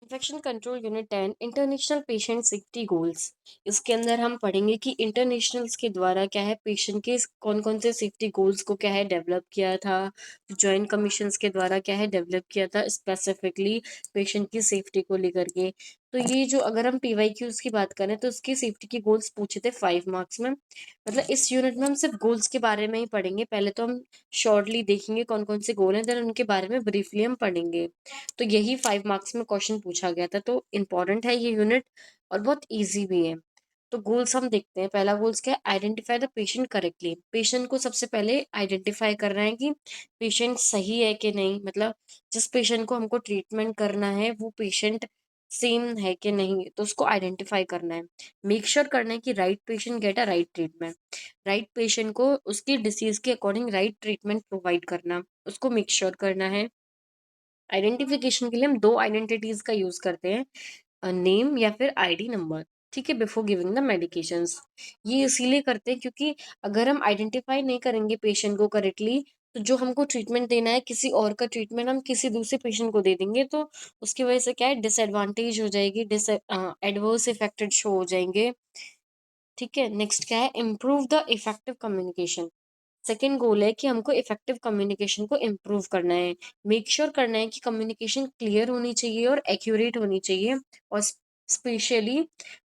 Infection control unit 10 international patient safety goals. इसके अंदर हम पढ़ेंगे कि इंटरनेशनल्स के द्वारा क्या है पेशेंट के कौन कौन से सेफ्टी गोल्स को क्या है डेवलप किया था, जॉइंट कमीशंस के द्वारा क्या है डेवलप किया था स्पेसिफिकली पेशेंट की सेफ्टी को लेकर के। तो ये जो अगर हम पीवाईक्यूज की बात करें तो उसकी सेफ्टी के गोल्स पूछे थे 5 मार्क्स में। मतलब इस यूनिट में हम सिर्फ गोल्स के बारे में ही पढ़ेंगे। पहले तो हम शॉर्टली देखेंगे कौन कौन से गोल हैं, देन उनके बारे में ब्रीफली हम पढ़ेंगे। तो यही 5 मार्क्स में क्वेश्चन पूछा गया था, तो इम्पोर्टेंट है ये यूनिट और बहुत इजी भी है। तो गोल्स हम देखते हैं। पहला गोल्स क्या है, identify the patient correctly. Patient को सबसे पहले आइडेंटिफाई करना है कि पेशेंट सही है कि नहीं, मतलब जिस पेशेंट को हमको ट्रीटमेंट करना है वो पेशेंट सेम है कि नहीं, तो उसको आइडेंटिफाई करना है। मेक श्योर करना है कि right patient get a right treatment. Right patient को उसकी डिसीज के अकॉर्डिंग राइट ट्रीटमेंट प्रोवाइड करना, उसको मेक श्योर करना है। आइडेंटिफिकेशन के लिए हम दो आइडेंटिटीज का यूज करते हैं, नेम या फिर आईडी नंबर। ठीक है, बिफोर गिविंग द मेडिकेशंस। ये इसीलिए करते हैं क्योंकि अगर हम आइडेंटिफाई नहीं करेंगे पेशेंट को करेक्टली, तो जो हमको ट्रीटमेंट देना है किसी और का ट्रीटमेंट हम किसी दूसरे पेशेंट को दे देंगे, तो उसकी वजह से क्या है डिसएडवांटेज हो जाएगी, डिस एडवर्स इफेक्टेड शो हो जाएंगे। ठीक है, नेक्स्ट क्या है, improve the effective communication. Second गोल है कि हमको इफेक्टिव कम्युनिकेशन को इम्प्रूव करना है। मेक श्योर करना है कि कम्युनिकेशन क्लियर होनी चाहिए और एक्यूरेट होनी चाहिए, और specially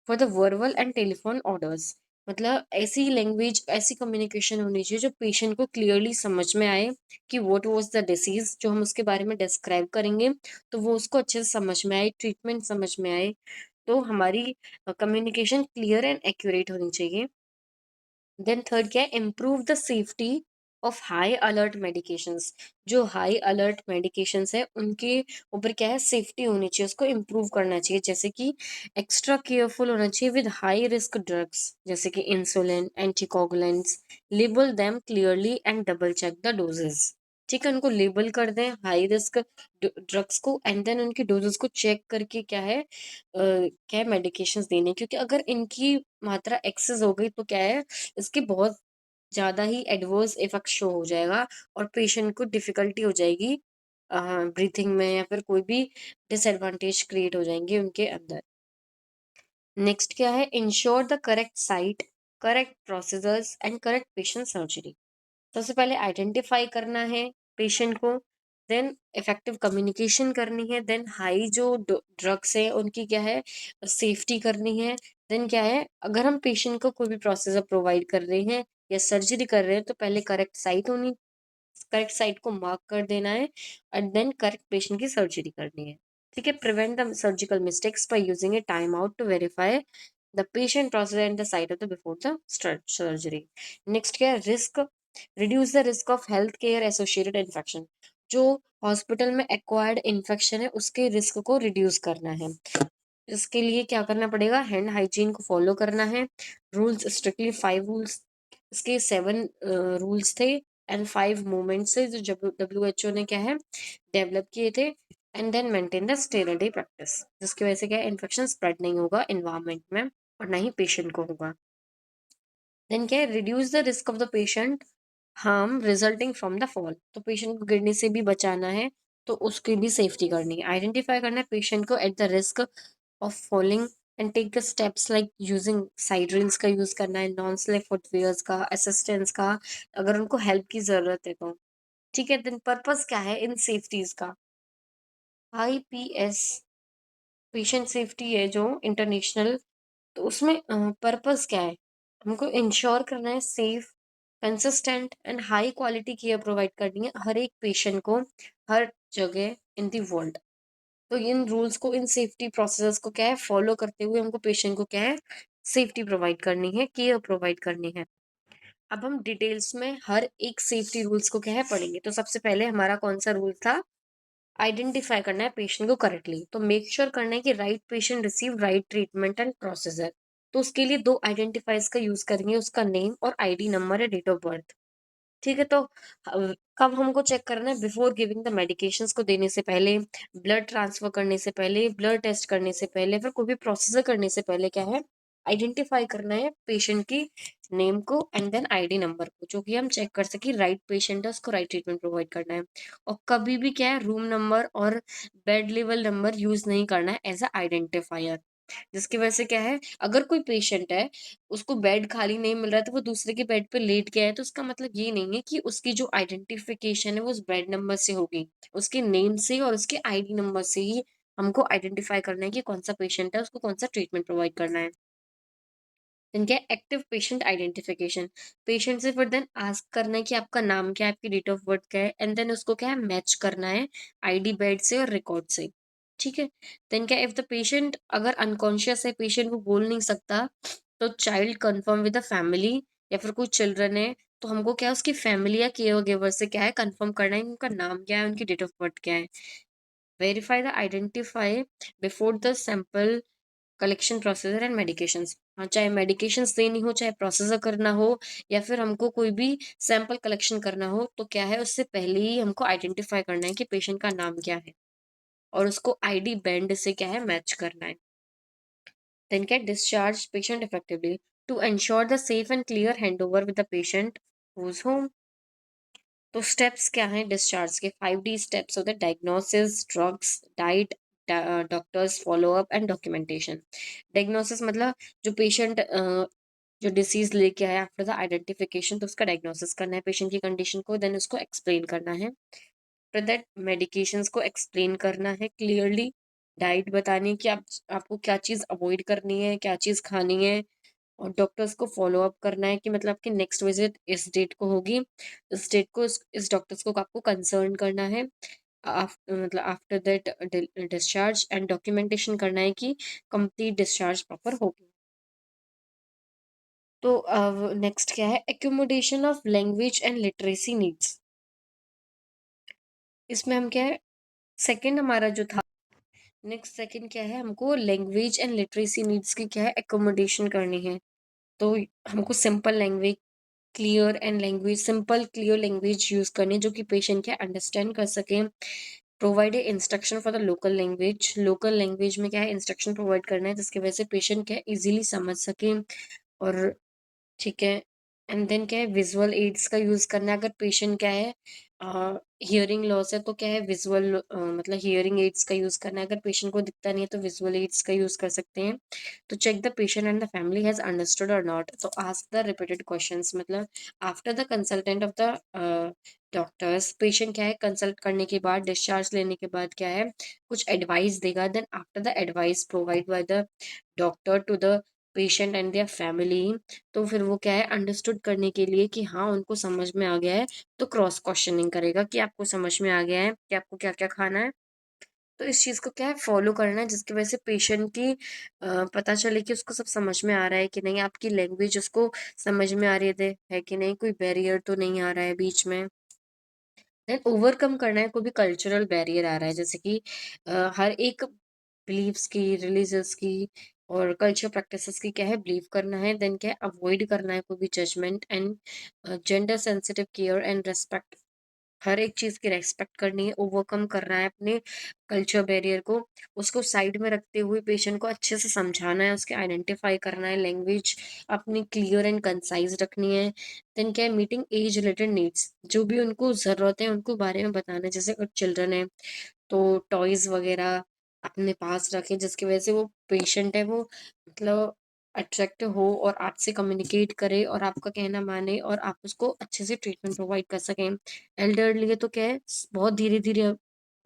for the verbal and telephone orders. मतलब ऐसी लैंग्वेज, ऐसी कम्युनिकेशन होनी चाहिए जो पेशेंट को क्लियरली समझ में आए कि व्हाट वाज द डिसीज जो हम उसके बारे में डिस्क्राइब करेंगे, तो वो उसको अच्छे से समझ में आए, ट्रीटमेंट समझ में आए। तो हमारी कम्युनिकेशन क्लियर एंड एक्यूरेट होनी चाहिए। देन थर्ड क्या है, improve the safety of high alert medications. जो हाई अलर्ट मेडिकेशंस है उनके ऊपर क्या है सेफ्टी होनी चाहिए, उसको इम्प्रूव करना चाहिए। जैसे कि एक्स्ट्रा केयरफुल होना चाहिए विद हाई रिस्क ड्रग्स, जैसे कि insulin, anticoagulants. Label them clearly and double check the doses. ठीक है, उनको लेबल कर दें हाई रिस्क ड्रग्स को, एंड देन उनकी डोजेस को चेक करके क्या है क्या मेडिकेशंस देने, क्योंकि अगर इनकी मात्रा एक्सेस हो गई तो क्या है इसके बहुत ज़्यादा ही एडवर्स इफेक्ट शो हो जाएगा और पेशेंट को डिफ़िकल्टी हो जाएगी ब्रीथिंग में, या फिर कोई भी डिसएडवांटेज क्रिएट हो जाएंगे उनके अंदर। नेक्स्ट क्या है, ensure the correct site, correct procedures and correct patient surgery. सबसे पहले आइडेंटिफाई करना है पेशेंट को, देन इफेक्टिव कम्युनिकेशन करनी है, देन हाई जो ड्रग्स है उनकी क्या है सेफ्टी करनी है। देन क्या है, अगर हम पेशेंट को कोई भी प्रोसीजर प्रोवाइड कर रहे हैं या सर्जरी कर रहे हैं तो पहले करेक्ट साइट को मार्क कर देना है, एंड देन करेक्ट पेशेंट की सर्जरी करनी है। ठीक है, prevent the surgical mistakes by using a time out to verify the patient process and the site of the before the surgery. Next क्या है, risk, reduce the risk of health care associated infection. जो hospital में acquired infection है उसके risk को reduce करना है। इसके लिए क्या करना पड़ेगा, हैंड हाइजीन को फॉलो करना है। रूल्स स्ट्रिक्टली 5 रूल्स, इसके 7 रूल्स थे एंड 5 मूवमेंट्स थे जो WHO ने क्या है डेवलप किए थे। And then maintain the sterile day practice, जिसकी वजह से क्या है इन्फेक्शन स्प्रेड नहीं होगा इन्वायरमेंट में और ना ही पेशेंट को होगा। देन क्या है, reduce the risk of the patient harm resulting from the fall. तो पेशेंट को गिरने से भी बचाना है, तो उसकी भी सेफ्टी करनी है। आइडेंटिफाई करना है पेशेंट को at the risk of falling and take the steps like using side rails का यूज करना है, नॉन स्लिप फुटवियर्स का, असिस्टेंस का, अगर उनको हेल्प की जरूरत है तो। ठीक है, देन पर्पस क्या है इन सेफ्टीज का, IPS पेशेंट सेफ्टी है जो इंटरनेशनल, तो उसमें पर्पस क्या है, हमको इंश्योर करना है safe, consistent and high quality care provide करनी है हर एक पेशेंट को हर जगह इन दी वर्ल्ड। तो इन रूल्स को, इन सेफ्टी प्रोसेस को क्या है फॉलो करते हुए हमको पेशेंट को क्या है सेफ्टी प्रोवाइड करनी है, केयर प्रोवाइड करनी है। अब हम डिटेल्स में हर एक सेफ्टी रूल्स को क्या है पढ़ेंगे। तो सबसे पहले हमारा कौन सा रूल था, आइडेंटिफाई करना है पेशेंट को करेक्टली। तो मेक श्योर करना है कि right patient receive right treatment and procedure. तो उसके लिए दो आइडेंटिफाइज का यूज करेंगे, उसका नेम और ID नंबर है, डेट ऑफ बर्थ। ठीक है, तो कब हमको चेक करना है, बिफोर गिविंग द मेडिकेशंस को देने से पहले, ब्लड ट्रांसफर करने से पहले, ब्लड टेस्ट करने से पहले, फिर कोई भी प्रोसीजर करने से पहले क्या है आइडेंटिफाई करना है पेशेंट की नेम को एंड देन आईडी नंबर को, जो कि हम चेक कर सके राइट पेशेंट है, उसको राइट ट्रीटमेंट प्रोवाइड करना है। और कभी भी क्या है, रूम नंबर और बेड लेवल नंबर यूज नहीं करना है एज अ आइडेंटिफायर। जिसकी वजह से क्या है, अगर कोई पेशेंट है, उसको बेड खाली नहीं मिल रहा है तो वो दूसरे के बेड पे लेट गया है, तो उसका मतलब ये नहीं है कि उसकी जो आइडेंटिफिकेशन है वो उस बेड नंबर से होगी। उसके नेम से और उसके आईडी नंबर से ही हमको आइडेंटिफाई करना है कि कौन सा पेशेंट है, उसको कौन सा ट्रीटमेंट प्रोवाइड करना है। देन क्या है, एक्टिव पेशेंट आइडेंटिफिकेशन। पेशेंट से फिर देन आस्क करना है कि आपका नाम क्या है, आपकी डेट ऑफ बर्थ क्या है, एंड देन उसको क्या है, मैच करना है आईडी, बेड से और रिकॉर्ड से। ठीक है। देन क्या, इफ द पेशेंट अगर अनकॉन्शियस है, पेशेंट वो बोल नहीं सकता, तो child confirm with the family, या फिर कोई चिल्ड्रन है, तो हमको क्या है, उसकी फैमिली या केयर गिवर से क्या है, कंफर्म करना है कि उनका नाम क्या है, उनकी डेट ऑफ बर्थ क्या है। Verify the identify before the sample collection procedure and medications. हाँ, चाहे मेडिकेशंस देनी हो, चाहे प्रोसीजर करना हो, या फिर हमको कोई भी सैंपल कलेक्शन करना हो, तो क्या है, उससे पहले ही हमको आइडेंटिफाई करना है कि पेशेंट का नाम क्या है, और उसको आईडी बैंड से क्या है, मैच करना है। देन क्या, discharge patient effectively to ensure the safe and clear handover with the patient whose home. तो स्टेप्स क्या हैं डिस्चार्ज के, 5D स्टेप्स होते हैं, diagnosis, drugs, diet, doctors follow up and documentation. Diagnosis मतलब जो पेशेंट जो डिसीज लेके आया, आफ्टर द आइडेंटिफिकेशन, तो उसका डायग्नोसिस करना है पेशेंट की कंडीशन को, देन उसको एक्सप्लेन करना है। आफ्टर दैट मेडिकेशंस को एक्सप्लेन करना है क्लियरली। डाइट बतानी है कि आपको क्या चीज़ अवॉइड करनी है, क्या चीज़ खानी है। और डॉक्टर्स को फ़ॉलो अप करना है कि मतलब आपकी नेक्स्ट विज़िट इस डेट को होगी। इस डेट को इस डॉक्टर्स को आपको कंसर्न करना है। मतलब after that discharge and documentation करना है कि कंप्लीट डिस्चार्ज प्रॉपर हो गई। तो नेक्स्ट क्या है, accommodation of language and literacy needs. इसमें हम क्या है, सेकंड हमारा जो था, नेक्स्ट सेकंड क्या है, हमको लैंग्वेज एंड लिटरेसी नीड्स की क्या है, एक्कोमोडेशन करनी है। तो हमको simple language, clear and language, simple clear language use करनी है, जो कि पेशेंट क्या अंडरस्टैंड कर सकें। Provide a instruction for the local language, local language में क्या है, इंस्ट्रक्शन प्रोवाइड करना है जिसकी वजह से पेशेंट क्या है, इजीली समझ सके। और ठीक है, एंड देन क्या है, विजुअल एड्स का यूज़ करना है, अगर पेशेंट क्या है, हियरिंग लॉस है, तो क्या है, विजुअल मतलब हियरिंग एड्स का यूज़ करना है। अगर पेशेंट को दिखता नहीं है तो विजुअल एड्स का यूज़ कर सकते हैं। तो check the patient and the family has understood और नॉट, तो आस्क द रिपीटेड क्वेश्चंस। मतलब after the consultant of the doctors, patient क्या है, कंसल्ट करने के बाद, डिस्चार्ज लेने के बाद क्या है, कुछ एडवाइस देगा। Then after the advice provide by the doctor to the patient and their family, तो फिर वो क्या है, अंडरस्टूड करने के लिए कि हाँ उनको समझ में आ गया है, तो क्रॉस क्वेश्चनिंग करेगा कि आपको समझ में आ गया है कि आपको क्या क्या खाना है। तो इस चीज़ को क्या है, फॉलो करना है, जिसकी वजह से पेशेंट की पता चले कि उसको सब समझ में आ रहा है कि नहीं, आपकी लैंग्वेज उसको समझ में आ रही है कि नहीं, कोई बैरियर तो नहीं आ रहा है बीच में। देन ओवरकम करना है, कोई भी कल्चरल बैरियर आ रहा है, जैसे कि हर एक बिलीव्स की, रिलीजियस की और कल्चर प्रैक्टिसेस की क्या है, बिलीव करना है। देन क्या है, अवॉइड करना है कोई भी judgement and gender sensitive care and respect. हर एक चीज़ की रेस्पेक्ट करनी है, ओवरकम करना है अपने कल्चर बैरियर को, उसको साइड में रखते हुए पेशेंट को अच्छे से समझाना है, उसके आइडेंटिफाई करना है, लैंग्वेज अपनी क्लियर एंड कंसाइज रखनी है। देन क्या है, मीटिंग एज रिलेटेड नीड्स, जो भी उनको ज़रूरत है उनको बारे में बताना है। जैसे अगर चिल्ड्रन है तो टॉयज़ वगैरह अपने पास रखें, जिसकी वजह से वो पेशेंट है वो मतलब अट्रैक्ट हो और आपसे कम्युनिकेट करे और आपका कहना माने और आप उसको अच्छे से ट्रीटमेंट प्रोवाइड कर सकें। एल्डरली है तो क्या है, बहुत धीरे-धीरे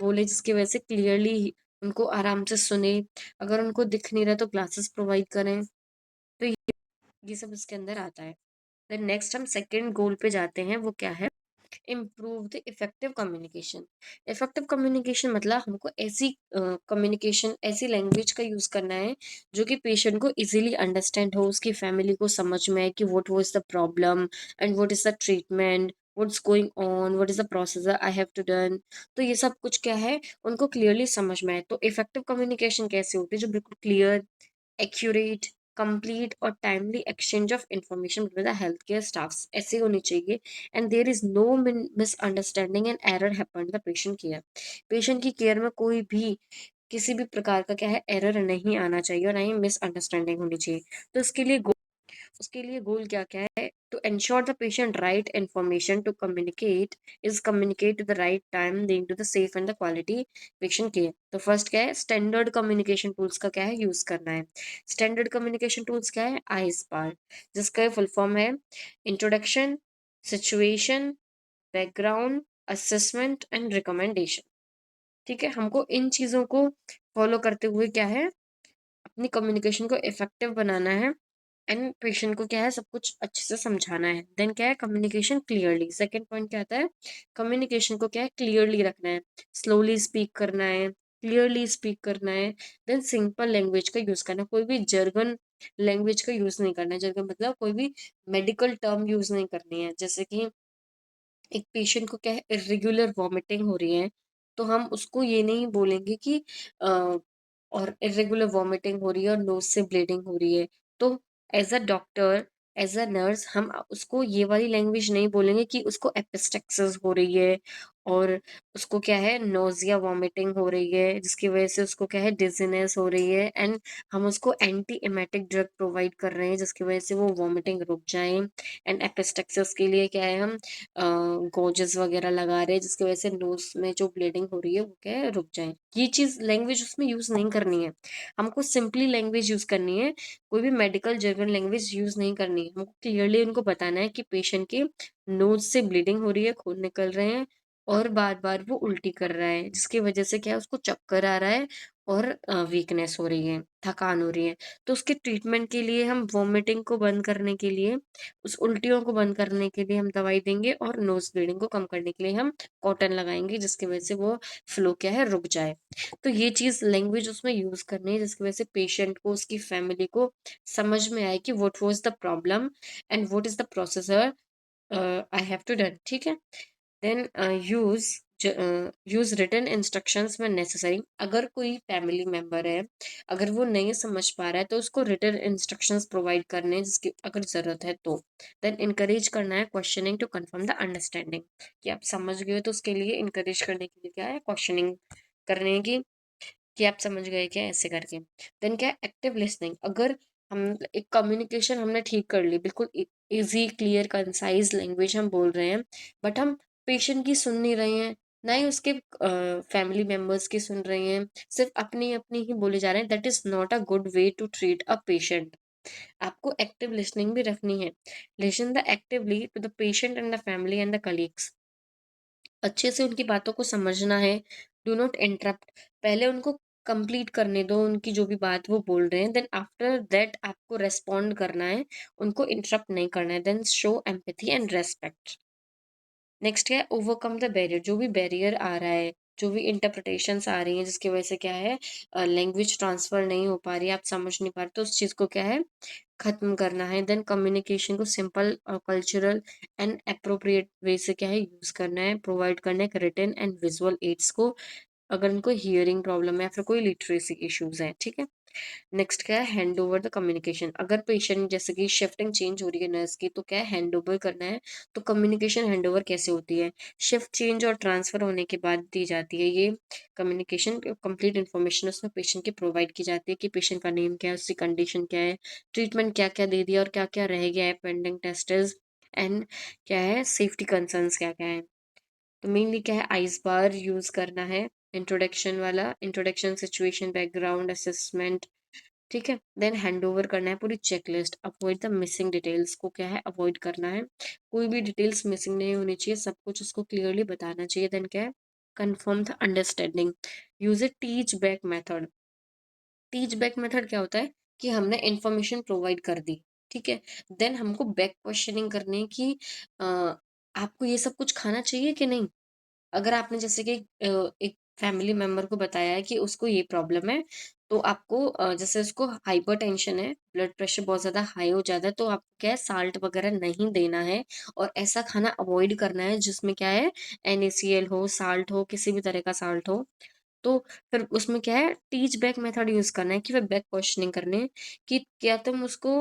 बोले, जिसकी वजह से क्लियरली उनको आराम से सुने। अगर उनको दिख नहीं रहा तो ग्लासेस प्रोवाइड करें। तो ये सब इसके अंदर आता है। देन नेक्स्ट हम सेकंड गोल पे जाते हैं, वो क्या है, improve the effective communication. Effective communication मतलब हमको ऐसी कम्युनिकेशन, ऐसी लैंग्वेज का यूज़ करना है जो कि पेशेंट को इजीली अंडरस्टैंड हो, उसकी फैमिली को समझ में आए कि what was the problem and what is the treatment, what's going on, what is the procedure I have to done. तो ये सब कुछ क्या है, उनको क्लियरली समझ में आए। तो इफेक्टिव कम्युनिकेशन कैसे होती है, जो बिल्कुल क्लियर, एक्यूरेट, कंप्लीट और timely exchange of information with the health care staffs ऐसे होनी चाहिए। And there is no misunderstanding and error happen the patient care. Patient की केयर में कोई भी किसी भी प्रकार का क्या है एरर नहीं आना चाहिए और ना ही मिसअंडरस्टैंडिंग होनी चाहिए। तो उसके लिए गोल क्या-क्या है? To ensure the patient right information to communicate the right time leading to the safe and the quality patient care. तो फर्स्ट क्या है? स्टैंडर्ड कम्युनिकेशन टूल्स का क्या है? यूज़ करना है। स्टैंडर्ड कम्युनिकेशन टूल्स क्या है? आईस्पार, जिसका फुल फॉर्म है introduction, situation, background, assessment and recommendation. ठीक है? हमको इन चीज़ों को फॉलो करते हुए क्या है? अपनी कम्युनिकेशन को इफेक्टिव बनाना है एंड पेशेंट को क्या है सब कुछ अच्छे से समझाना है। देन क्या है? Communication clearly. सेकंड पॉइंट क्या आता है? कम्युनिकेशन को क्या है? क्लियरली रखना है, स्लोली स्पीक करना है, क्लियरली स्पीक करना है। देन सिंपल लैंग्वेज का यूज करना है, कोई भी जर्गन लैंग्वेज का यूज नहीं करना है। जर्गन मतलब कोई भी मेडिकल टर्म यूज नहीं करनी है। जैसे कि एक पेशेंट को क्या है इर्रेगुलर वॉमिटिंग हो रही है, तो हम उसको ये नहीं बोलेंगे कि और इर्रेगुलर वॉमिटिंग हो रही है और नोज से ब्लीडिंग हो रही है। तो as a doctor, as a nurse हम उसको ये वाली लैंग्वेज नहीं बोलेंगे कि उसको एपिस्टेक्सिस हो रही है और उसको क्या है नोजिया वॉमिटिंग हो रही है, जिसकी वजह से उसको क्या है डिजीनेस हो रही है एंड हम उसको एंटी एमेटिक ड्रग प्रोवाइड कर रहे हैं जिसकी वजह से वो वॉमिटिंग रुक जाए। एंड एपिस्टेक्सिस के लिए क्या है हम गॉजेस वगैरह लगा रहे हैं जिसकी वजह से नोज में जो ब्लीडिंग हो रही है वो क्या है रुक जाए। ये चीज लैंग्वेज उसमें यूज नहीं करनी है। हमको सिंपली लैंग्वेज यूज करनी है, कोई भी मेडिकल जर्गन लैंग्वेज यूज नहीं करनी है। हमको क्लियरली उनको बताना है कि पेशेंट के नोज से ब्लीडिंग हो रही है, खून निकल रहे हैं और बार बार वो उल्टी कर रहा है जिसकी वजह से क्या है उसको चक्कर आ रहा है और वीकनेस हो रही है, थकान हो रही है। तो उसके ट्रीटमेंट के लिए हम वॉमिटिंग को बंद करने के लिए, उस उल्टियों को बंद करने के लिए हम दवाई देंगे और नोज ब्लीडिंग को कम करने के लिए हम कॉटन लगाएंगे जिसकी वजह से वो फ्लो क्या है रुक जाए। तो ये चीज लैंग्वेज उसमें यूज करनी है जिसकी वजह से पेशेंट को उसकी फैमिली को समझ में आए कि what was the problem and what is the procedure I have to done. ठीक है? देन यूज रिटन इंस्ट्रक्शंस में नेसेसरी। अगर कोई फैमिली मेंबर है, अगर वो नहीं समझ पा रहा है तो उसको रिटन इंस्ट्रक्शंस प्रोवाइड करने हैं जिसकी अगर ज़रूरत है तो। देन इनकरेज करना है questioning to confirm the understanding, कि आप समझ गए हो तो उसके लिए इनकरेज करने के लिए क्या है क्वेश्चनिंग करने कि आप समझ गए क्या ऐसे करके। देन क्या एक्टिव लिसनिंग। अगर हम एक कम्युनिकेशन हमने ठीक कर ली, बिल्कुल इजी क्लियर कंसाइज लैंग्वेज हम बोल रहे हैं, बट हम पेशेंट की सुन नहीं रहे हैं, ना ही उसके फैमिली मेंबर्स की सुन रहे हैं, सिर्फ अपनी अपनी ही बोले जा रहे हैं, that is not a good way to treat a patient. आपको एक्टिव लिसनिंग भी रखनी है। Listen the actively to the patient and the family and the colleagues. अच्छे से उनकी बातों को समझना है। Do not interrupt. पहले उनको कंप्लीट करने दो उनकी जो भी बात वो बोल रहे हैं, देन आफ्टर दैट आपको रेस्पॉन्ड करना है, उनको इंटरप्ट नहीं करना है। Then show empathy and respect. Next क्या है? Overcome the barrier. जो भी बैरियर आ रहा है, जो भी इंटरप्रिटेशंस आ रही हैं जिसकी वजह से क्या है लैंग्वेज ट्रांसफर नहीं हो पा रही है, आप समझ नहीं पा रहे, तो उस चीज़ को क्या है खत्म करना है। देन कम्युनिकेशन को simple cultural and appropriate way से क्या है यूज करना है, प्रोवाइड करना है रिटन एंड विजुअल एड्स को अगर उनको हियरिंग प्रॉब्लम है या फिर कोई लिटरेसी इश्यूज है। ठीक है? नेक्स्ट क्या है? Hand over the communication. अगर पेशेंट जैसे कि शिफ्टिंग चेंज हो रही है नर्स की तो क्या है हैंड ओवर करना है। तो कम्युनिकेशन हैंड ओवर कैसे होती है? शिफ्ट चेंज और ट्रांसफर होने के बाद दी जाती है ये कम्युनिकेशन। कंप्लीट इन्फॉर्मेशन उसमें पेशेंट की प्रोवाइड की जाती है कि पेशेंट का नेम क्या है, उसकी कंडीशन क्या है, ट्रीटमेंट क्या क्या दे दिया और क्या क्या रह गया है, पेंडिंग टेस्ट्स एंड क्या है सेफ्टी कंसर्न्स क्या क्या है। तो मेनली क्या है आइस बार यूज करना है, इंट्रोडक्शन वाला, इंट्रोडक्शन, सिचुएशन, बैकग्राउंड, असेसमेंट। ठीक है? देन हैंड ओवर करना है पूरी checklist. Avoid the missing details को क्या है अवॉइड करना है, कोई भी डिटेल्स मिसिंग नहीं होनी चाहिए, सब कुछ उसको क्लियरली बताना चाहिए। देन क्या है confirm the understanding. Use A teach back method. Teach back method क्या होता है कि हमने इंफॉर्मेशन प्रोवाइड कर दी, ठीक है, देन हमको बैक क्वेश्चनिंग करनी है कि अ, आपको ये सब कुछ खाना चाहिए कि नहीं। अगर आपने जैसे कि एक फैमिली मेंबर को बताया है कि उसको ये प्रॉब्लम है, तो आपको जैसे उसको हाइपरटेंशन है, ब्लड प्रेशर बहुत ज़्यादा हाई हो जाता है, तो आपको क्या है साल्ट वगैरह नहीं देना है और ऐसा खाना अवॉइड करना है जिसमें क्या है NaCl हो, साल्ट हो, किसी भी तरह का साल्ट हो। तो फिर उसमें क्या है टीच बैक मेथड यूज़ करना है कि फिर बैक क्वेश्चनिंग करनी है कि क्या तुम उसको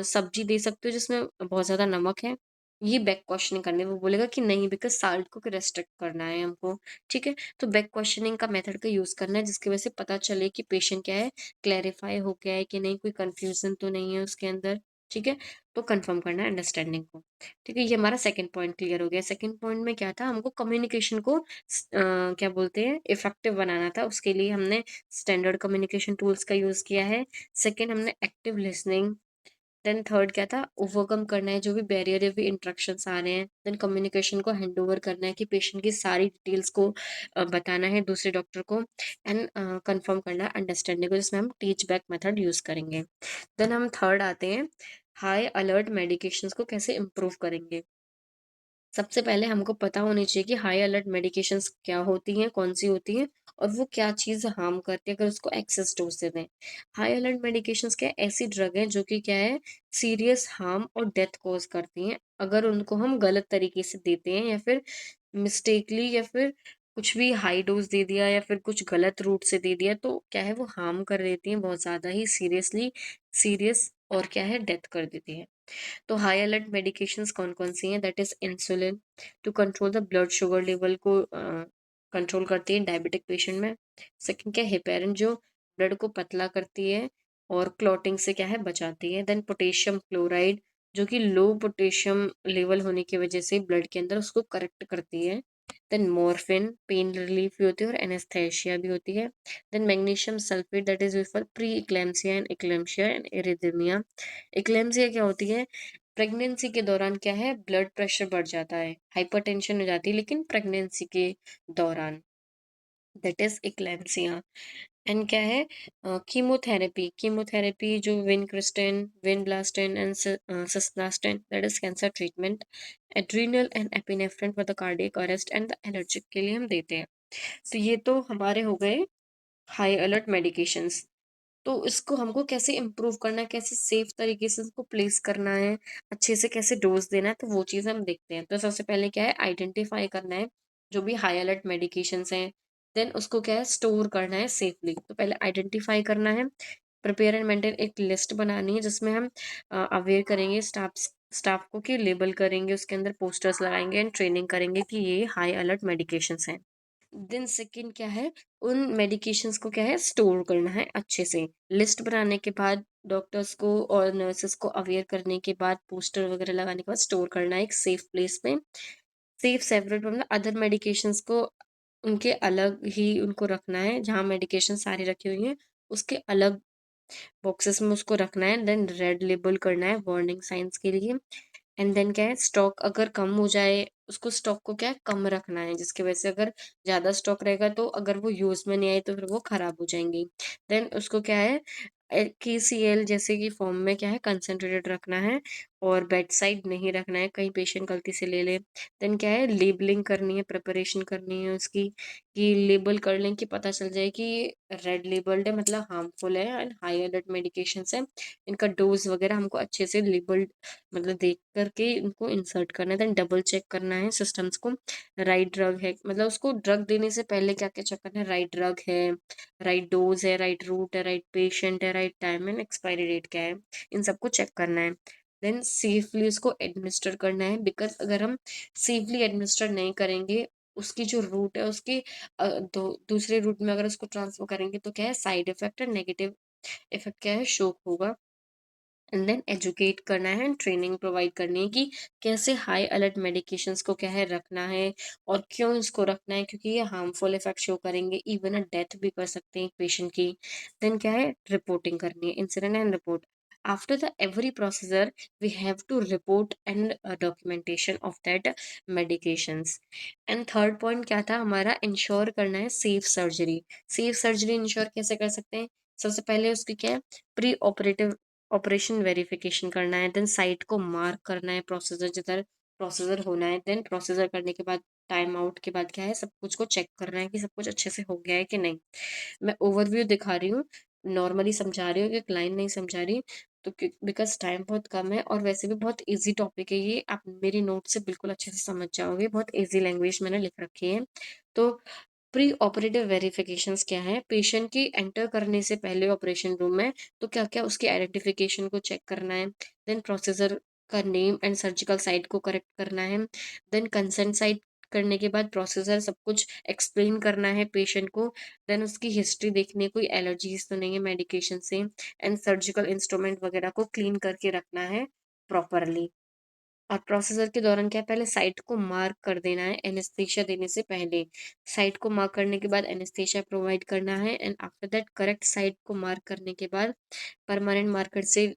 सब्जी दे सकते हो जिसमें बहुत ज़्यादा नमक है? ये बैक क्वेश्चनिंग करनी है। वो बोलेगा कि नहीं बिकॉज़ साल्ट को रेस्ट्रिक्ट करना है हमको, ठीक है? तो बैक क्वेश्चनिंग का मेथड का यूज़ करना है जिसकी वजह से पता चले कि पेशेंट क्या है, क्लैरिफ़ाई हो गया है कि नहीं, कोई कन्फ्यूज़न तो नहीं है उसके अंदर, ठीक है? तो कन्फर्म करना है अंडरस्टैंडिंग को, ठीक है? ये हमारा सेकंड पॉइंट क्लियर हो गया। सेकंड पॉइंट में क्या था, हमको कम्युनिकेशन को क्या बोलते हैं, इफ़ेक्टिव बनाना था। उसके लिए हमने स्टैंडर्ड कम्युनिकेशन टूल्स का यूज़ किया है। सेकंड हमने एक्टिव लिसनिंग, देन थर्ड क्या था, ओवरकम करना है जो भी बैरियर या फिर इंटरेक्शंस आ रहे हैं। देन कम्युनिकेशन को हैंड ओवर करना है कि पेशेंट की सारी डिटेल्स को बताना है दूसरे डॉक्टर को। एंड कंफर्म करना है अंडरस्टैंडिंग को, जिसमें हम टीच बैक मेथड यूज़ करेंगे। देन हम थर्ड आते हैं, हाई अलर्ट मेडिकेशंस को कैसे इम्प्रूव करेंगे। सबसे पहले हमको पता होनी चाहिए कि हाई अलर्ट मेडिकेशंस क्या होती हैं, कौन-सी होती हैं और वो क्या चीज़ हार्म करती है अगर उसको एक्सेस डोज़ दे दें। हाई अलर्ट मेडिकेशंस क्या है, ऐसी ड्रग है जो कि क्या है, सीरियस हार्म और डेथ कॉज़ करती हैं, अगर उनको हम गलत तरीके से देते हैं या फिर मिस्टेकली या फिर कुछ भी हाई डोज़ दे दिया या फिर कुछ गलत रूट से दे दिया, तो क्या है वो हार्म कर देती हैं बहुत ज़्यादा ही सीरियस और क्या है डेथ कर देती हैं। तो हाई अलर्ट मेडिकेशंस कौन-कौन सी हैं, that is insulin to control the blood sugar level को कंट्रोल करती है डायबिटिक पेशेंट में। सेकंड क्या है, हेपेरिन जो ब्लड को पतला करती है और क्लॉटिंग से क्या है बचाती है। देन पोटेशियम क्लोराइड जो कि लो पोटेशियम लेवल होने की वजह से ब्लड के अंदर उसको करेक्ट करती है। देन मॉर्फिन पेन रिलीफ भी होती है और एनेस्थेसिया भी होती है। Then magnesium sulphate that is used for pre eclampsia and eclampsia and arrhythmia. Eclampsia क्या होती है, प्रेगनेंसी के दौरान क्या है, ब्लड प्रेशर बढ़ जाता है, हाइपरटेंशन हो जाती है लेकिन प्रेगनेंसी के दौरान, दैट इज इक्लेम्सिया। एंड क्या है, कीमोथेरेपी कीमोथेरेपी जो vincristine vinblastine and cisplatin that is cancer treatment. Adrenal and epinephrine for the cardiac arrest and the allergic के लिए हम देते हैं। तो ये तो हमारे हो गए हाई अलर्ट मेडिकेशंस। तो इसको हमको कैसे इम्प्रूव करना है, कैसे सेफ तरीके से इसको प्लेस करना है, अच्छे से कैसे डोज़ देना है, तो वो चीज़ हम देखते हैं। तो सबसे पहले क्या है, आइडेंटिफ़ाई करना है जो भी हाई अलर्ट मेडिकेशंस हैं, देन उसको क्या है स्टोर करना है सेफली। तो पहले आइडेंटिफ़ाई करना है, प्रिपेयर एंड मेंटेन एक लिस्ट बनानी है जिसमें हम अवेयर करेंगे स्टाफ को कि लेबल करेंगे, उसके अंदर पोस्टर्स लगाएँगे एंड ट्रेनिंग करेंगे कि ये हाई अलर्ट मेडिकेशंस हैं। देन सेकंड क्या है, उन मेडिकेशंस को क्या है स्टोर करना है अच्छे से। लिस्ट बनाने के बाद डॉक्टर्स को और नर्सेस को अवेयर करने के बाद पोस्टर वगैरह लगाने के बाद स्टोर करना है एक सेफ प्लेस पे। सेफ सेपरेट मतलब अदर मेडिकेशंस को उनके अलग ही उनको रखना है, जहाँ मेडिकेशन सारी रखी हुई हैं उसके अलग बॉक्सेस में उसको रखना है। देन रेड लेबल करना है वार्निंग साइंस के लिए। एंड देन क्या है, स्टॉक अगर कम हो जाए, उसको स्टॉक को क्या है कम रखना है, जिसकी वजह से अगर ज़्यादा स्टॉक रहेगा तो अगर वो यूज़ में नहीं आई तो फिर वो खराब हो जाएँगी। देन उसको क्या है केसीएल जैसे कि फॉर्म में क्या है कंसंट्रेटेड रखना है और बेड साइड नहीं रखना है, कहीं पेशेंट गलती से ले ले। देन क्या है लेबलिंग करनी है, प्रिपरेशन करनी है उसकी, कि लेबल कर लें कि पता चल जाए कि रेड लेबल्ड है मतलब हार्मफुल है एंड हाई अलर्ट मेडिकेशंस है। इनका डोज़ वगैरह हमको अच्छे से लेबल्ड मतलब देख करके इनको इंसर्ट करना है। देन डबल चेक करना है सिस्टम्स को, राइट ड्रग है मतलब उसको ड्रग देने से पहले क्या क्या चेक करना है, राइट ड्रग है, राइट डोज है, राइट रूट है, राइट पेशेंट है, right time and expiry date क्या है, इन सबको चेक करना है। देन सेफली उसको एडमिनिस्टर करना है, बिकॉज अगर हम सेफली एडमिनिस्टर नहीं करेंगे, उसकी जो रूट है उसकी दूसरे रूट में अगर उसको ट्रांसफर करेंगे तो क्या है साइड इफेक्ट और नेगेटिव इफेक्ट क्या है शोक होगा। एंड देन एजुकेट करना है एंड ट्रेनिंग प्रोवाइड करनी है कि कैसे हाई अलर्ट मेडिकेशंस को क्या है रखना है और क्यों इसको रखना है, क्योंकि ये हार्मफुल इफेक्ट शो करेंगे, इवन अ डेथ भी कर सकते हैं पेशेंट की। देन क्या है रिपोर्टिंग करनी है, incident and report after the every procedure we have to report and documentation of that medications. And third point क्या था हमारा, इंश्योर करना है safe surgery. Safe surgery ensure कैसे कर सकते हैं, सबसे पहले उसकी क्या है प्री ऑपरेटिव ऑपरेशन वेरिफिकेशन करना है, देन साइट को मार्क करना है, प्रोसीजर जिधर प्रोसीजर होना है, देन प्रोसीजर करने के बाद टाइम आउट के बाद क्या है सब कुछ को चेक करना है कि सब कुछ अच्छे से हो गया है कि नहीं। मैं ओवरव्यू दिखा रही हूँ, नॉर्मली समझा रही हूँ कि क्लाइंट नहीं समझा रही, तो बिकॉज टाइम बहुत कम है और वैसे भी बहुत इजी टॉपिक है ये, आप मेरी नोट से बिल्कुल अच्छे से समझ जाओगे, बहुत इजी लैंग्वेज मैंने लिख रखी है। तो प्री ऑपरेटिव वेरिफिकेशंस क्या है, पेशेंट की एंटर करने से पहले ऑपरेशन रूम में तो क्या क्या उसकी आइडेंटिफिकेशन को चेक करना है। देन प्रोसीजर का नेम एंड सर्जिकल साइट को करेक्ट करना है। देन कंसेंट साइट करने के बाद प्रोसीजर सब कुछ एक्सप्लेन करना है पेशेंट को। देन उसकी हिस्ट्री देखनी है, कोई एलर्जीज तो नहीं है मेडिकेशन से, एंड सर्जिकल इंस्ट्रूमेंट वगैरह को क्लीन करके रखना है प्रॉपरली। और प्रोसीजर के दौरान क्या है, पहले साइट को मार्क कर देना है एनेस्थीसिया देने से पहले। साइट को मार्क करने के बाद एनेस्थीसिया प्रोवाइड करना है, and after that correct site को मार्क करने के बाद परमानेंट मार्कर से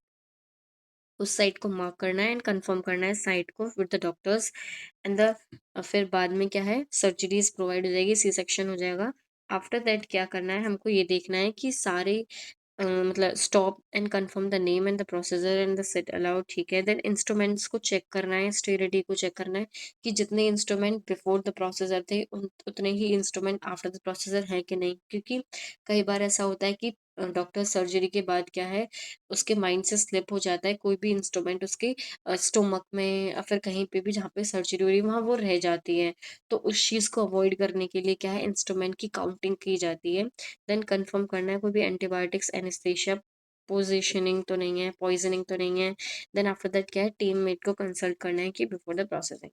उस साइट को मार्क करना है एंड कंफर्म करना है साइट को with the doctors and the फिर बाद में क्या है, सर्जरीज प्रोवाइड हो जाएगी, सी सेक्शन हो जाएगा। आफ्टर दैट क्या करना है, हमको ये देखना है कि सारे मतलब stop and confirm the name and the procedure and the set allowed, ठीक है। देन इंस्ट्रूमेंट्स को चेक करना है, स्टेरिटी को चेक करना है कि जितने इंस्ट्रूमेंट बिफोर द प्रोसीजर थे उतने ही इंस्ट्रूमेंट आफ्टर द प्रोसीजर है कि नहीं, क्योंकि कई बार ऐसा होता है कि डॉक्टर सर्जरी के बाद क्या है, उसके माइंड से स्लिप हो जाता है कोई भी इंस्ट्रूमेंट उसके स्टोमक में या फिर कहीं पे भी जहाँ पे सर्जरी हो रही है वहाँ वो रह जाती है। तो उस चीज़ को अवॉइड करने के लिए क्या है, इंस्ट्रूमेंट की काउंटिंग की जाती है। देन कंफर्म करना है कोई भी एंटीबायोटिक्स एनेस्थेशिया पोजीशनिंग तो नहीं है, पॉइजनिंग तो नहीं है। देन आफ्टर दैट क्या है, टीम मेट को कंसल्ट करना है कि before the processing.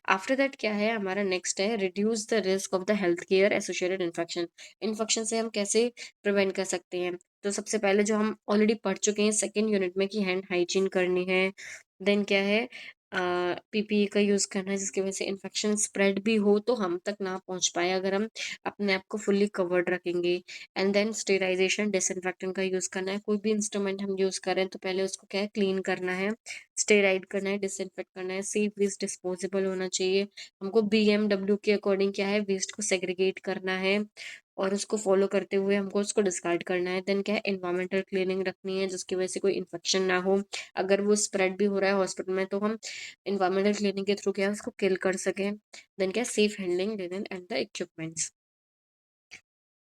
After that क्या है, हमारा नेक्स्ट है reduce the risk of the health care associated infection. Infection से हम कैसे प्रिवेंट कर सकते हैं, तो सबसे पहले जो हम ऑलरेडी पढ़ चुके हैं सेकेंड यूनिट में कि हैंड हाइजीन करनी है। देन क्या है, पीपीई का यूज़ करना है जिसकी वजह से इन्फेक्शन स्प्रेड भी हो तो हम तक ना पहुंच पाए, अगर हम अपने आप को फुल्ली कवर्ड रखेंगे। एंड देन स्टेराइजेशन डिसइंफेक्टेंट का यूज़ करना है, कोई भी इंस्ट्रूमेंट हम यूज़ करें तो पहले उसको क्या है, क्लीन करना है, स्टेराइड करना है, डिसइंफेक्ट करना है। सेफ वेस्ट डिस्पोजेबल होना चाहिए। हमको बीएमडब्ल्यू के अकॉर्डिंग क्या है, वेस्ट को सेग्रीगेट करना है और उसको फॉलो करते हुए हमको उसको डिस्कार्ड करना है। देन क्या है, एनवायरमेंटल क्लीनिंग रखनी है जिसकी वजह से कोई इन्फेक्शन ना हो। अगर वो स्प्रेड भी हो रहा है हॉस्पिटल में तो हम एनवायरमेंटल क्लीनिंग के थ्रू क्या है उसको किल कर सकें। देन क्या, safe handling linen and the equipments.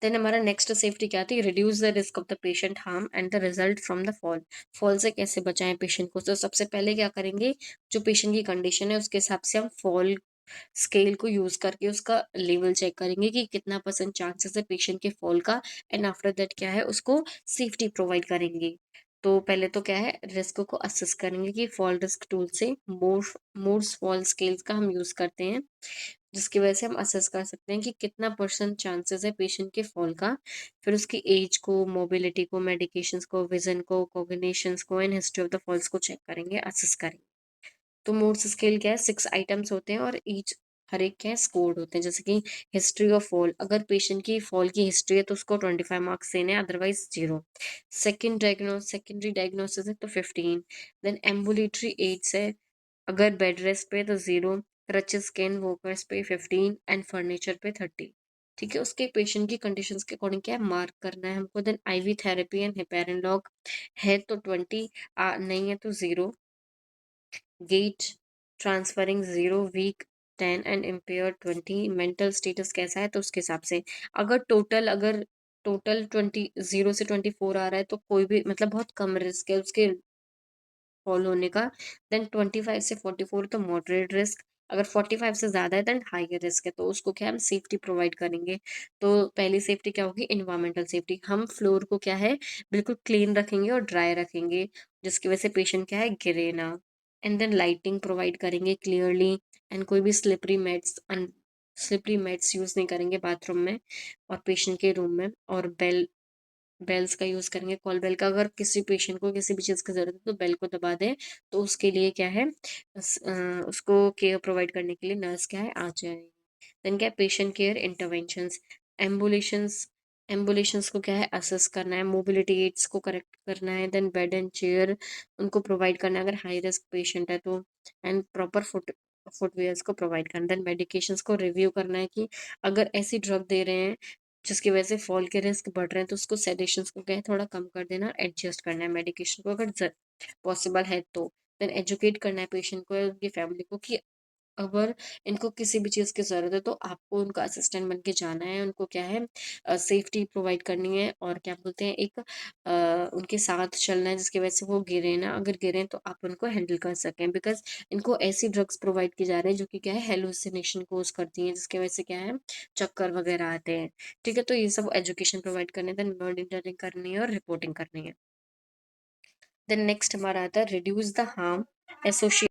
Then हमारा नेक्स्ट सेफ्टी क्या थी, reduce the risk of the patient harm and the result from the fall. Fall से कैसे बचाएं पेशेंट को, तो सबसे पहले क्या करेंगे, जो पेशेंट की कंडीशन है उसके हिसाब से हम फॉल स्केल को यूज करके उसका लेवल चेक करेंगे कि कितना परसेंट चांसेस है पेशेंट के फॉल का। एंड आफ्टर दैट क्या है, उसको सेफ्टी प्रोवाइड करेंगे। तो पहले तो क्या है, रिस्क को असेस करेंगे कि फॉल रिस्क टूल से मोर्स फॉल स्केल्स का हम यूज करते हैं जिसकी वजह से हम असेस कर सकते हैं कि कितना परसेंट चांसेस है पेशेंट के फॉल का। फिर उसकी एज को, मोबिलिटी को, मेडिकेशंस को, विजन को, कॉग्निशंस को and history of the falls को चेक करेंगे, असेस करेंगे। तो मोड्स स्केल क्या है, 6 आइटम्स होते हैं और ईच हर एक क्या है स्कोर्ड होते हैं। जैसे कि हिस्ट्री ऑफ फॉल, अगर पेशेंट की फॉल की हिस्ट्री है तो उसको 25 मार्क्स देने हैं, अदरवाइज 0। सेकेंडरी डायग्नोसिस है तो 15। देन एम्बुलेटरी एड्स है, अगर बेड रेस्ट पे तो 0, क्रचेस कैन वॉकर्स पे 15 एंड फर्नीचर पे 30। ठीक है, उसके पेशेंट की कंडीशंस के अकॉर्डिंग क्या है मार्क करना है हमको। Then IV therapy and heparin lock है तो 20, नहीं है तो 0। Gait transferring 0, weak 10 and impaired 20। Mental status कैसा है तो उसके हिसाब से, अगर टोटल 20 से 24 आ रहा है तो कोई भी मतलब बहुत कम रिस्क है उसके फॉल होने का। देन 25 से 44 तो मॉडरेट रिस्क, अगर 45 से ज़्यादा है देन हाई रिस्क है, तो उसको क्या हम सेफ्टी प्रोवाइड करेंगे। तो पहली सेफ्टी क्या होगी, इन्वायरमेंटल सेफ्टी, हम फ्लोर को क्या है बिल्कुल क्लीन रखेंगे और ड्राई रखेंगे जिसकी वजह से पेशेंट क्या है गिरे ना। एंड देन लाइटिंग प्रोवाइड करेंगे क्लियरली, एंड कोई भी स्लिपरी मेट्स यूज़ नहीं करेंगे बाथरूम में और पेशेंट के रूम में। और बेल्स का यूज़ करेंगे, कॉल बेल का, अगर किसी पेशेंट को किसी भी चीज़ की ज़रूरत है तो बेल को दबा दें, तो उसके लिए क्या है उसको केयर प्रोवाइड करने के लिए नर्स क्या है आ जाएगी। देन क्या है, पेशेंट केयर इंटरवेंशंस, एम्बुलेशंस एम्बुलेशंस को क्या है असेस करना है, मोबिलिटी एड्स को करेक्ट करना है, देन बेड एंड चेयर उनको प्रोवाइड करना है अगर हाई रिस्क पेशेंट है तो, एंड प्रॉपर फुटवेयर्स को प्रोवाइड करना। देन मेडिकेशंस को रिव्यू करना है कि अगर ऐसी ड्रग दे रहे हैं जिसकी वजह से फॉल के रिस्क बढ़ रहे हैं तो उसको सेडेशंस को क्या है थोड़ा कम कर देना, एडजस्ट करना है मेडिकेशन को अगर पॉसिबल है तो। देन एजुकेट करना है पेशेंट को या उनकी फैमिली को कि अगर इनको किसी भी चीज़ की ज़रूरत है तो आपको उनका असिस्टेंट बन के जाना है, उनको क्या है सेफ्टी प्रोवाइड करनी है और क्या बोलते हैं एक उनके साथ चलना है जिसकी वजह से वो गिरे ना, अगर गिरे तो आप उनको हैंडल कर सकें, बिकॉज इनको ऐसी ड्रग्स प्रोवाइड की जा रही है जो कि क्या है हेलुसिनेशन कोज करती हैं जिसकी वजह से क्या है चक्कर वगैरह आते हैं। ठीक है, तो ये सब एजुकेशन प्रोवाइड करने, देन मॉनिटरिंग करनी है और रिपोर्टिंग करनी है। देन नेक्स्ट हमारा आता है reduce the harm associate.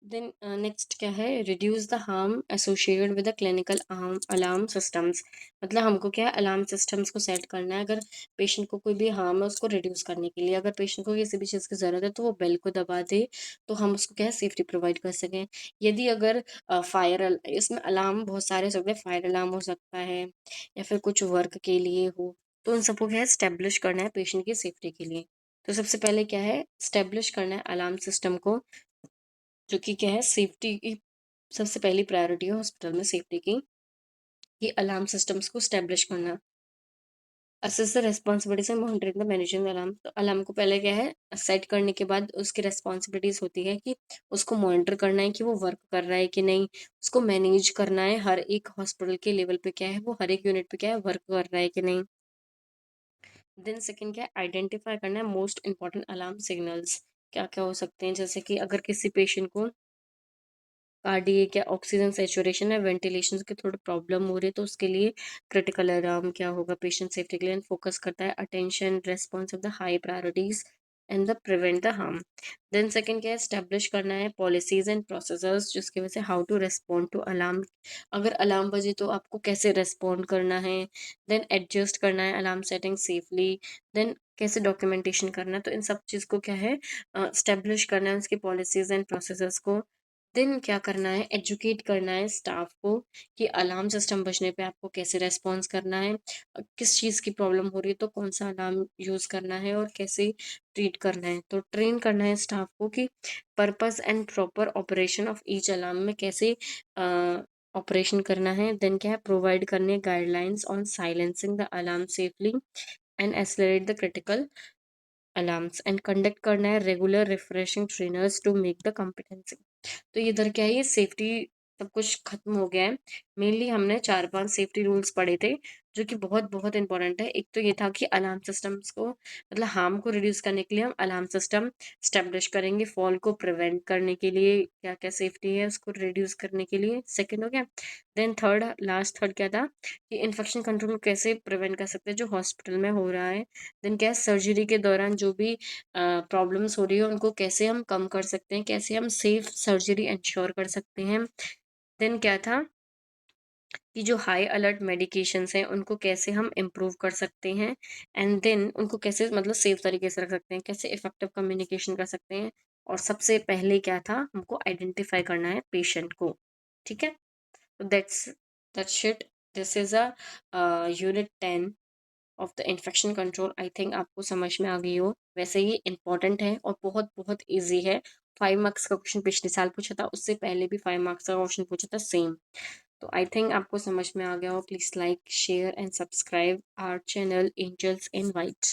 Then next क्या है, reduce the harm associated with the clinical alarm systems. मतलब हमको क्या है, अलार्म सिस्टम्स को सेट करना है अगर पेशेंट को कोई भी हार्म है उसको रिड्यूस करने के लिए। अगर पेशेंट को किसी भी चीज़ की ज़रूरत है तो वो बेल को दबा दे, तो हम उसको क्या है सेफ्टी प्रोवाइड कर सकें। यदि अगर फायर इसमें अलार्म बहुत सारे हो सकते हैं, फायर अलार्म हो सकता है या फिर कुछ वर्क के लिए हो, तो उन सबको क्या है स्टेब्लिश करना है पेशेंट की सेफ्टी के लिए। तो सबसे पहले क्या है, स्टेब्लिश करना है अलार्म सिस्टम को, जो कि क्या है सेफ्टी की सबसे पहली प्रायोरिटी है हॉस्पिटल में सेफ्टी की, कि अलार्म सिस्टम्स को स्टैब्लिश करना। Assess the responsibilities and monitoring the managing alarm. तो अलार्म को पहले क्या है सेट करने के बाद उसकी रिस्पॉन्सिबिलिटीज होती है कि उसको मॉनिटर करना है कि वो वर्क कर रहा है कि नहीं, उसको मैनेज करना है हर एक हॉस्पिटल के लेवल पे क्या है वो हर एक यूनिट पे क्या है वर्क कर रहा है कि नहीं। देन सेकंड क्या है, आइडेंटिफाई करना है मोस्ट इंपॉर्टेंट अलार्म सिग्नल्स। क्या क्या हो सकते हैं, जैसे कि अगर किसी पेशेंट को कार्डियक या ऑक्सीजन सैचुरेशन या वेंटिलेशन की थोड़ी प्रॉब्लम हो रही है, तो उसके लिए क्रिटिकल अलार्म क्या होगा पेशेंट सेफ्टी के लिए, फोकस करता है attention response of the high priorities and the prevent the harm. Then second क्या है, स्टैब्लिश करना है पॉलिसीज एंड प्रोसीजर्स जिसकी वजह से how to respond to alarm. अगर अलार्म बजे तो आपको कैसे रेस्पॉन्ड करना है। देन एडजस्ट करना है अलार्म सेटिंग सेफली। देन कैसे डॉक्यूमेंटेशन करना है, तो इन सब चीज़ को क्या है स्टेब्लिश करना है उसकी पॉलिसीज एंड प्रोसेसर्स को। देन क्या करना है, एजुकेट करना है स्टाफ को कि अलार्म सिस्टम बजने पे आपको कैसे रेस्पॉन्स करना है, किस चीज़ की प्रॉब्लम हो रही है तो कौन सा अलार्म यूज़ करना है और कैसे ट्रीट करना है। तो ट्रेन करना है स्टाफ को कि purpose and proper operation of each alarm में कैसे ऑपरेशन करना है। देन क्या है, प्रोवाइड करने guidelines on silencing the alarm safely and accelerate the critical alarms and conduct करना है regular refreshing trainers to make the competency. तो ये इधर क्या है, ये सेफ्टी सब कुछ खत्म हो गया है। मेनली हमने 4-5 सेफ्टी रूल्स पढ़े थे जो कि बहुत बहुत इंपॉर्टेंट है। एक तो ये था कि अलार्म सिस्टम्स को मतलब हार्म को रिड्यूस करने के लिए हम अलार्म सिस्टम स्टेब्लिश करेंगे, फॉल को प्रिवेंट करने के लिए क्या क्या सेफ्टी है उसको रिड्यूस करने के लिए। सेकेंड हो गया। देन थर्ड, लास्ट थर्ड क्या था कि इन्फेक्शन कंट्रोल कैसे प्रिवेंट कर सकते हैं जो हॉस्पिटल में हो रहा है। देन क्या है, सर्जरी के दौरान जो भी प्रॉब्लम्स हो रही है उनको कैसे हम कम कर सकते हैं, कैसे हम सेफ सर्जरी इंश्योर कर सकते हैं। देन क्या था कि जो हाई अलर्ट मेडिकेशंस हैं उनको कैसे हम इम्प्रूव कर सकते हैं। एंड देन उनको कैसे मतलब सेफ तरीके से रख सकते हैं, कैसे इफेक्टिव कम्युनिकेशन कर सकते हैं। और सबसे पहले क्या था, हमको आइडेंटिफाई करना है पेशेंट को। ठीक है, तो that's it. This is a unit 10 of the infection control. I think आपको समझ में आ गई हो। वैसे ये इंपॉर्टेंट है और बहुत बहुत ईजी है। 5 मार्क्स का क्वेश्चन पिछले साल पूछा था, उससे पहले भी 5 मार्क्स का क्वेश्चन पूछा था सेम। तो आई थिंक आपको समझ में आ गया हो। Please like share and subscribe our channel angels in white.